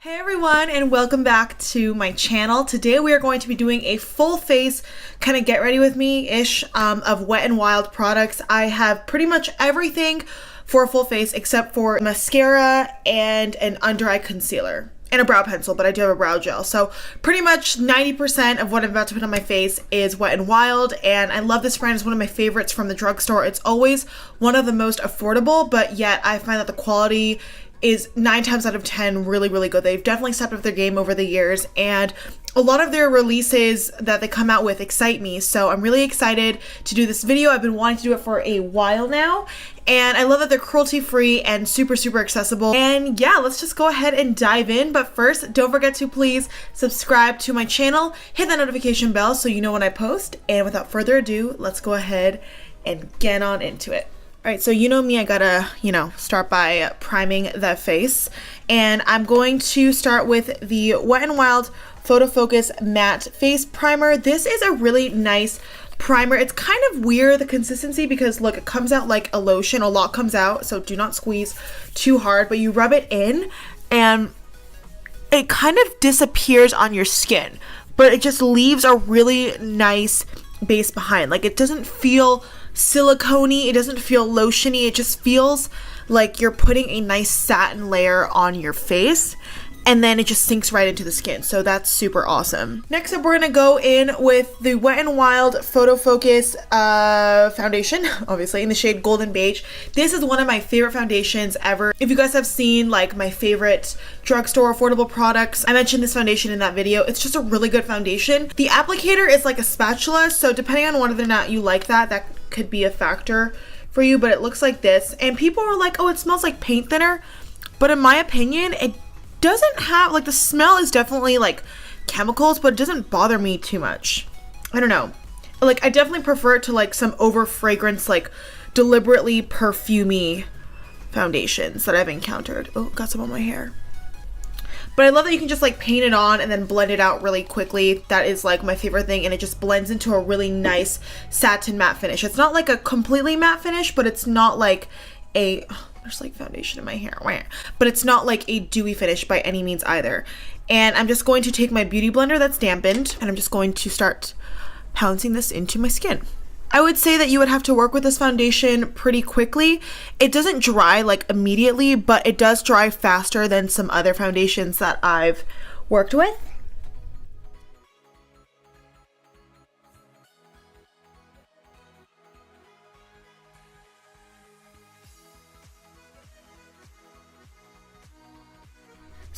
Hey everyone, and welcome back to my channel. Today we are going to be doing a full face kind of get ready with me-ish of Wet n Wild products. I have pretty much everything for a full face except for mascara and an under eye concealer and a brow pencil, but I do have a brow gel. So pretty much 90% of what I'm about to put on my face is Wet n Wild, and I love this brand. It's one of my favorites from the drugstore. It's always one of the most affordable, but yet I find that the quality is 9 times out of 10 really, really good. They've definitely stepped up their game over the years, and a lot of their releases that they come out with excite me. So I'm really excited to do this video. I've been wanting to do it for a while now, and I love that they're cruelty-free and super, super accessible. And yeah, let's just go ahead and dive in. But first, don't forget to please subscribe to my channel, hit that notification bell so you know when I post. And without further ado, let's go ahead and get on into it. Alright, so you know me, I gotta, start by priming the face. And I'm going to start with the Wet n Wild PhotoFocus Matte Face Primer. This is a really nice primer. It's kind of weird, the consistency, because look, it comes out like a lotion. A lot comes out, so do not squeeze too hard, but you rub it in and it kind of disappears on your skin, but it just leaves a really nice base behind. Like, it doesn't feel silicone-y, it doesn't feel lotiony, it just feels like you're putting a nice satin layer on your face, and then it just sinks right into the skin. So that's super awesome. Next up, we're gonna go in with the Wet n Wild PhotoFocus foundation, obviously in the shade Golden Beige. This is one of my favorite foundations ever. If you guys have seen like my favorite drugstore affordable products, I mentioned this foundation in that video. It's just a really good foundation. The applicator is like a spatula, so depending on whether or not you like that could be a factor for you, but it looks like this. And people are like, oh, it smells like paint thinner, but in my opinion, it doesn't have, like, the smell is definitely like chemicals, but it doesn't bother me too much. I don't know, like, I definitely prefer it to like some over fragrance, like deliberately perfumey foundations that I've encountered. Oh, got some on my hair. But I love that you can just like paint it on and then blend it out really quickly. That is like my favorite thing, and it just blends into a really nice satin matte finish. It's not like a completely matte finish, but it's not like a, there's like foundation in my hair, but it's not like a dewy finish by any means either. And I'm just going to take my beauty blender that's dampened, and I'm just going to start pouncing this into my skin. I would say that you would have to work with this foundation pretty quickly. It doesn't dry like immediately, but it does dry faster than some other foundations that I've worked with.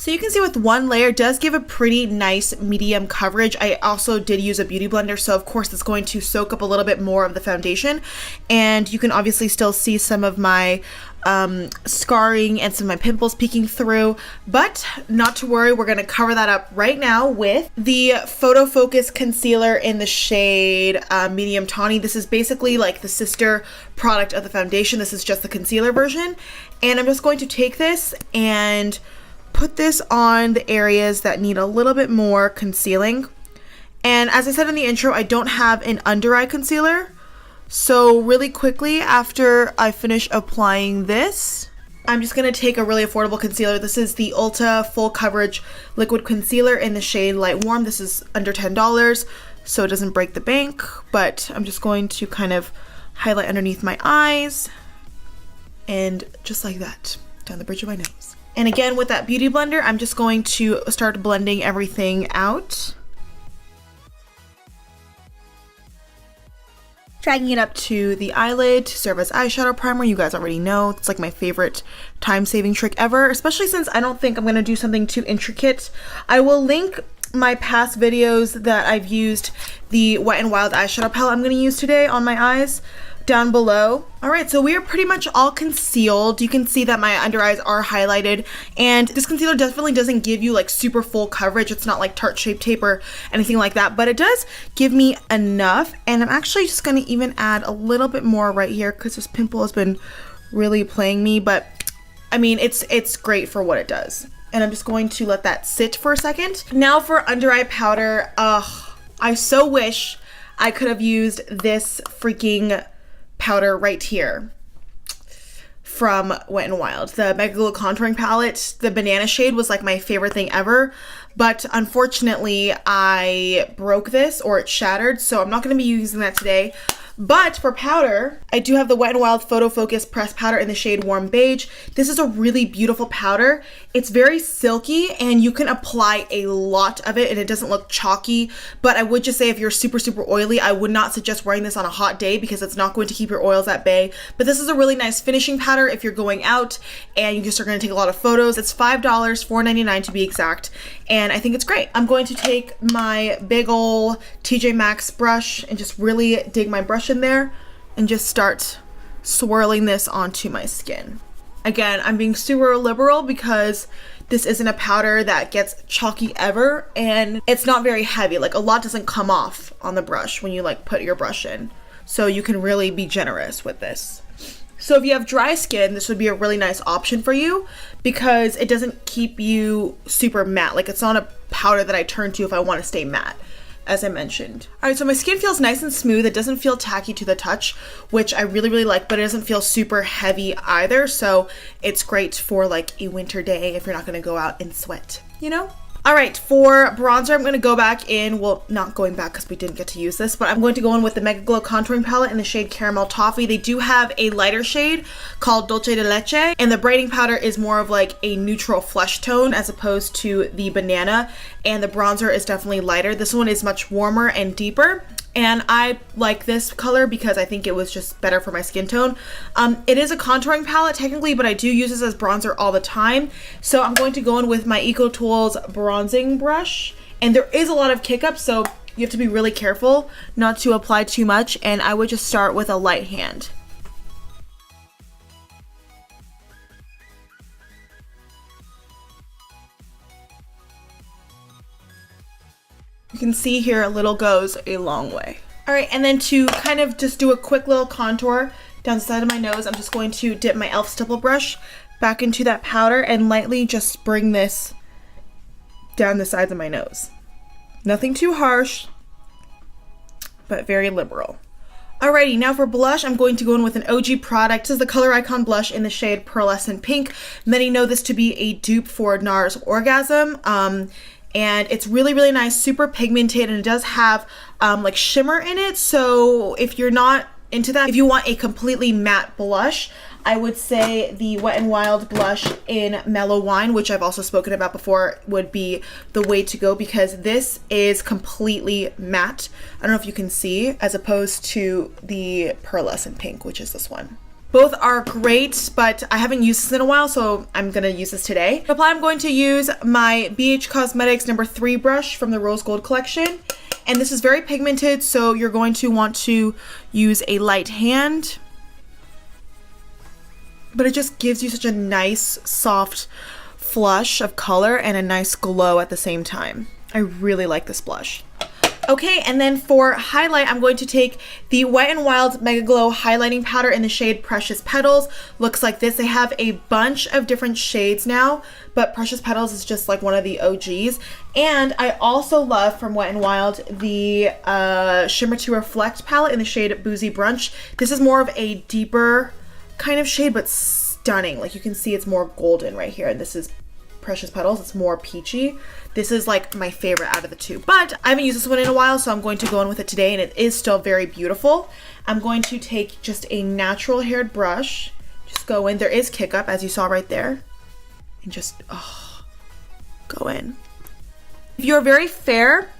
So you can see with one layer, it does give a pretty nice medium coverage. I also did use a beauty blender, so of course it's going to soak up a little bit more of the foundation. And you can obviously still see some of my scarring and some of my pimples peeking through, but not to worry, we're gonna cover that up right now with the PhotoFocus concealer in the shade Medium Tawny. This is basically like the sister product of the foundation. This is just the concealer version. And I'm just going to take this and put this on the areas that need a little bit more concealing. And as I said in the intro, I don't have an under eye concealer. So really quickly after I finish applying this, I'm just gonna take a really affordable concealer. This is the Ulta Full Coverage Liquid Concealer in the shade Light Warm. This is under $10, so it doesn't break the bank, but I'm just going to kind of highlight underneath my eyes and just like that, down the bridge of my nose. And again, with that beauty blender, I'm just going to start blending everything out. Dragging it up to the eyelid to serve as eyeshadow primer. You guys already know, it's like my favorite time-saving trick ever, especially since I don't think I'm gonna do something too intricate. I will link my past videos that I've used the Wet n Wild eyeshadow palette I'm gonna use today on my eyes down below. Alright, so we are pretty much all concealed. You can see that my under eyes are highlighted, and this concealer definitely doesn't give you like super full coverage. It's not like Tarte Shape Tape or anything like that, but it does give me enough. And I'm actually just gonna even add a little bit more right here because this pimple has been really playing me, but I mean, it's great for what it does. And I'm just going to let that sit for a second. Now for under eye powder, I so wish I could have used this freaking powder right here. from Wet n Wild. The MegaGlo contouring palette, the banana shade was like my favorite thing ever, but unfortunately I broke this, or it shattered, so I'm not going to be using that today. But for powder, I do have the Wet n Wild PhotoFocus pressed powder in the shade Warm Beige. This is a really beautiful powder. It's very silky and you can apply a lot of it and it doesn't look chalky. But I would just say if you're super, super oily, I would not suggest wearing this on a hot day because it's not going to keep your oils at bay. But this is a really nice finishing powder if you're going out and you just are going to take a lot of photos. It's $5, $4.99 to be exact. And I think it's great. I'm going to take my big ol' TJ Maxx brush and just really dig my brush in there and just start swirling this onto my skin. Again, I'm being super liberal because this isn't a powder that gets chalky ever, and it's not very heavy. Like, a lot doesn't come off on the brush when you like put your brush in. So you can really be generous with this. So if you have dry skin, this would be a really nice option for you because it doesn't keep you super matte. Like, it's not a powder that I turn to if I want to stay matte, as I mentioned. All right, so my skin feels nice and smooth. It doesn't feel tacky to the touch, which I really, really like, but it doesn't feel super heavy either. So it's great for like a winter day if you're not gonna go out and sweat, you know? All right, for bronzer, I'm gonna go back in, well, not going back because we didn't get to use this, but I'm going to go in with the MegaGlo contouring palette in the shade Caramel Toffee. They do have a lighter shade called Dulce de Leche, and the braiding powder is more of like a neutral flesh tone as opposed to the banana, and the bronzer is definitely lighter. This one is much warmer and deeper. And I like this color because I think it was just better for my skin tone. It is a contouring palette technically, but I do use this as bronzer all the time. So I'm going to go in with my EcoTools bronzing brush. And there is a lot of kick up, so you have to be really careful not to apply too much. And I would just start with a light hand. You can see here a little goes a long way. All right, and then to kind of just do a quick little contour down the side of my nose, I'm just going to dip my e.l.f. stipple brush back into that powder and lightly just bring this down the sides of my nose. Nothing too harsh, but very liberal. Alrighty, now for blush, I'm going to go in with an OG product. This is the ColorIcon blush in the shade Pearlescent Pink. Many know this to be a dupe for NARS Orgasm. And it's really, really nice, super pigmented, and it does have like shimmer in it. So if you're not into that, if you want a completely matte blush, I would say the Wet n Wild blush in Mellow Wine, which I've also spoken about before, would be the way to go because this is completely matte. I don't know if you can see, as opposed to the Pearlescent Pink, which is this one. Both are great, but I haven't used this in a while, so I'm gonna use this today. To apply, I'm going to use my BH Cosmetics number 3 brush from the Rose Gold collection. And this is very pigmented, so you're going to want to use a light hand. But it just gives you such a nice, soft flush of color and a nice glow at the same time. I really like this blush. Okay, and then for highlight, I'm going to take the Wet n Wild MegaGlo highlighting powder in the shade Precious Petals. Looks like this. They have a bunch of different shades now, but Precious Petals is just like one of the OGs. And I also love from Wet n Wild the Shimmer to Reflect palette in the shade Boozy Brunch. This is more of a deeper kind of shade, but stunning. Like you can see it's more golden right here, and this is Precious Petals. It's more peachy. This is like my favorite out of the two, but I haven't used this one in a while, so I'm going to go in with it today, and it is still very beautiful. I'm going to take just a natural haired brush, just go in. There is kick up, as you saw right there, and just go in. If you're very fair,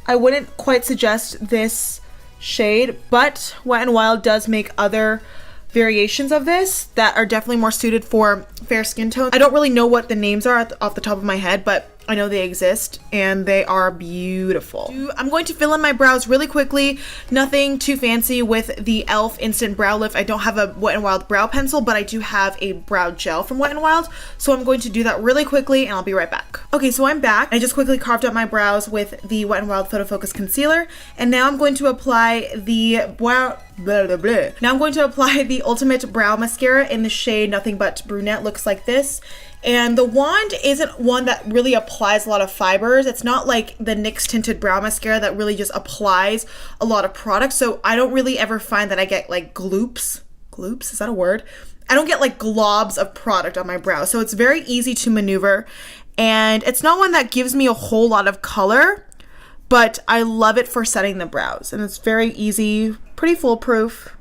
I wouldn't quite suggest this shade, but Wet n Wild does make other variations of this that are definitely more suited for fair skin tone. I don't really know what the names are off the top of my head, but I know they exist and they are beautiful. I'm going to fill in my brows really quickly. Nothing too fancy with the e.l.f. Instant Brow Lift. I don't have a Wet n Wild brow pencil, but I do have a brow gel from Wet n Wild. So I'm going to do that really quickly and I'll be right back. Okay, so I'm back. I just quickly carved up my brows with the Wet n Wild PhotoFocus concealer. And now I'm going to apply the Now I'm going to apply the Ultimate Brow Mascara in the shade Nothing But Brunette. Looks like this. And the wand isn't one that really applies a lot of fibers. It's not like the NYX Tinted Brow Mascara that really just applies a lot of product. So I don't really ever find that I get like gloops. Gloops, is that a word? I don't get like globs of product on my brow. So it's very easy to maneuver, and it's not one that gives me a whole lot of color, but I love it for setting the brows, and it's very easy, pretty foolproof.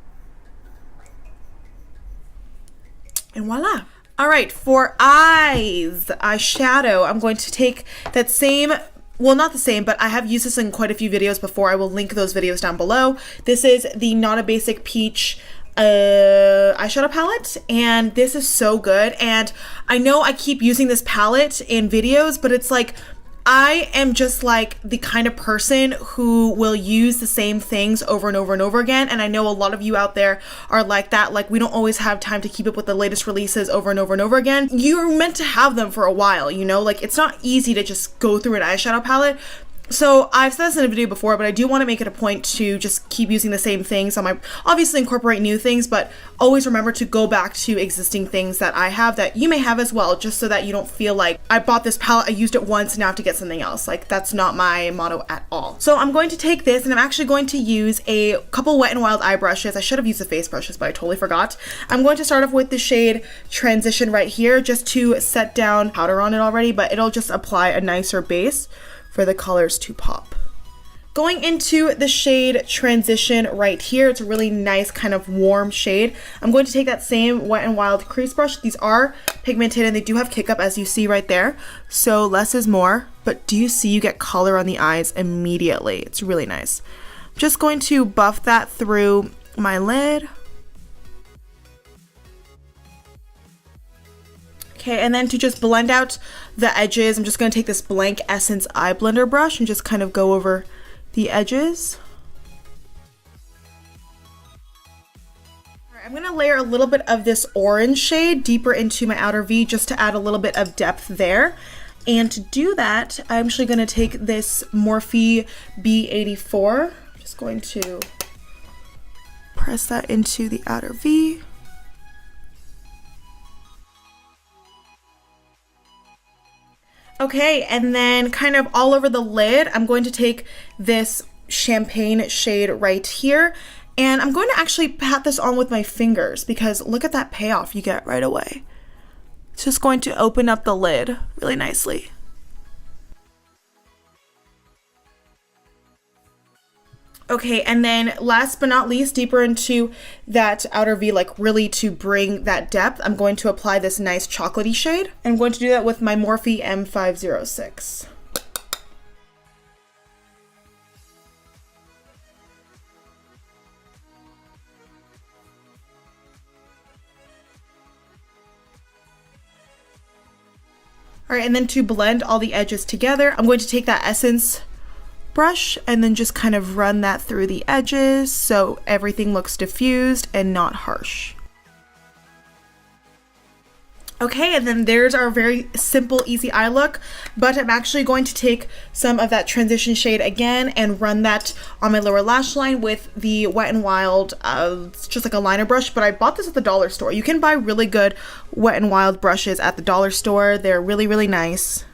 And voila. All right, for eyes, eyeshadow, I'm going to take that same, well, not the same, but I have used this in quite a few videos before. I will link those videos down below. This is the Not a Basic Peach eyeshadow palette, and this is so good. And I know I keep using this palette in videos, but it's like, I am just like the kind of person who will use the same things over and over and over again. And I know a lot of you out there are like that. Like, we don't always have time to keep up with the latest releases over and over and over again. You're meant to have them for a while, you know? Like, it's not easy to just go through an eyeshadow palette. So I've said this in a video before, but I do want to make it a point to just keep using the same things on my, obviously incorporate new things, but always remember to go back to existing things that I have that you may have as well, just so that you don't feel like I bought this palette, I used it once, and now I have to get something else. Like, that's not my motto at all. So I'm going to take this, and I'm actually going to use a couple Wet n Wild eye brushes. I should have used the face brushes, but I totally forgot. I'm going to start off with the shade Transition right here, just to set down powder on it already, but it'll just apply a nicer base for the colors to pop. Going into the shade Transition right here, it's a really nice kind of warm shade. I'm going to take that same Wet n Wild crease brush. These are pigmented and they do have kick up, as you see right there. So less is more, but do you see you get color on the eyes immediately? It's really nice. I'm just going to buff that through my lid. Okay, and then to just blend out the edges, I'm just going to take this blank Essence eye blender brush and just kind of go over the edges. All right, I'm going to layer a little bit of this orange shade deeper into my outer V just to add a little bit of depth there. And to do that, I'm actually going to take this Morphe B84. I'm just going to press that into the outer V. Okay, and then kind of all over the lid, I'm going to take this champagne shade right here, and I'm going to actually pat this on with my fingers because look at that payoff you get right away. It's just going to open up the lid really nicely. Okay, and then last but not least, deeper into that outer V, like really to bring that depth, I'm going to apply this nice chocolatey shade. And I'm going to do that with my Morphe M506. All right, and then to blend all the edges together, I'm going to take that Essence brush and then just kind of run that through the edges so everything looks diffused and not harsh. Okay, and then there's our very simple, easy eye look, but I'm actually going to take some of that Transition shade again and run that on my lower lash line with the Wet n Wild, it's just like a liner brush, but I bought this at the dollar store. You can buy really good Wet n Wild brushes at the dollar store. They're really, really nice.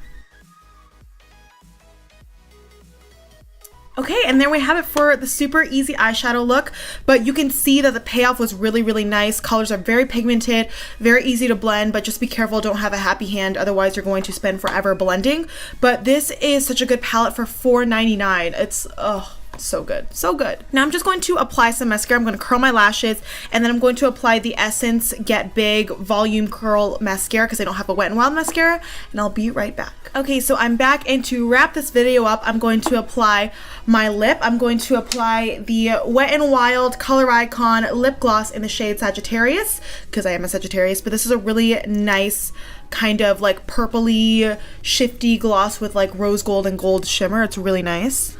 Okay, and there we have it for the super easy eyeshadow look, but you can see that the payoff was really, really nice. Colors are very pigmented, very easy to blend, but just be careful, don't have a happy hand, otherwise you're going to spend forever blending. But this is such a good palette for $4.99. It's, oh, so good, so good. Now I'm just going to apply some mascara. I'm going to curl my lashes, and then I'm going to apply the Essence Get Big Volume Curl Mascara because I don't have a Wet n Wild mascara, and I'll be right back. Okay, so I'm back, and to wrap this video up, I'm going to apply my lip. I'm going to apply the Wet n Wild ColorIcon lip gloss in the shade Sagittarius because I am a Sagittarius, but this is a really nice kind of like purpley shifty gloss with like rose gold and gold shimmer. It's really nice.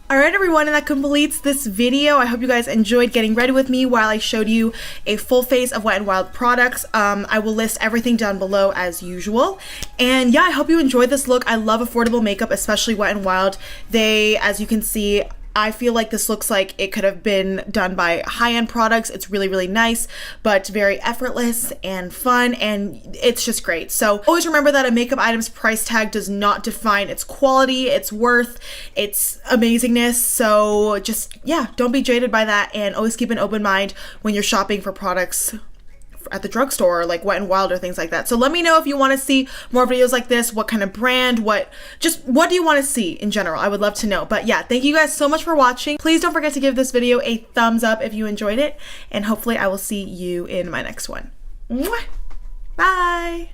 Alright everyone, and that completes this video. I hope you guys enjoyed getting ready with me while I showed you a full face of Wet n Wild products. I will list everything down below as usual. And yeah, I hope you enjoyed this look. I love affordable makeup, especially Wet n Wild. They, as you can see, I feel like this looks like it could have been done by high-end products. It's really, really nice, but very effortless and fun, and it's just great. So always remember that a makeup item's price tag does not define its quality, its worth, its amazingness. So just, yeah, don't be jaded by that, and always keep an open mind when you're shopping for products at the drugstore, or like Wet n Wild or things like that. So let me know if you want to see more videos like this, what kind of brand, what do you want to see in general? I would love to know. But yeah, thank you guys so much for watching. Please don't forget to give this video a thumbs up if you enjoyed it, and hopefully I will see you in my next one. Mwah! Bye!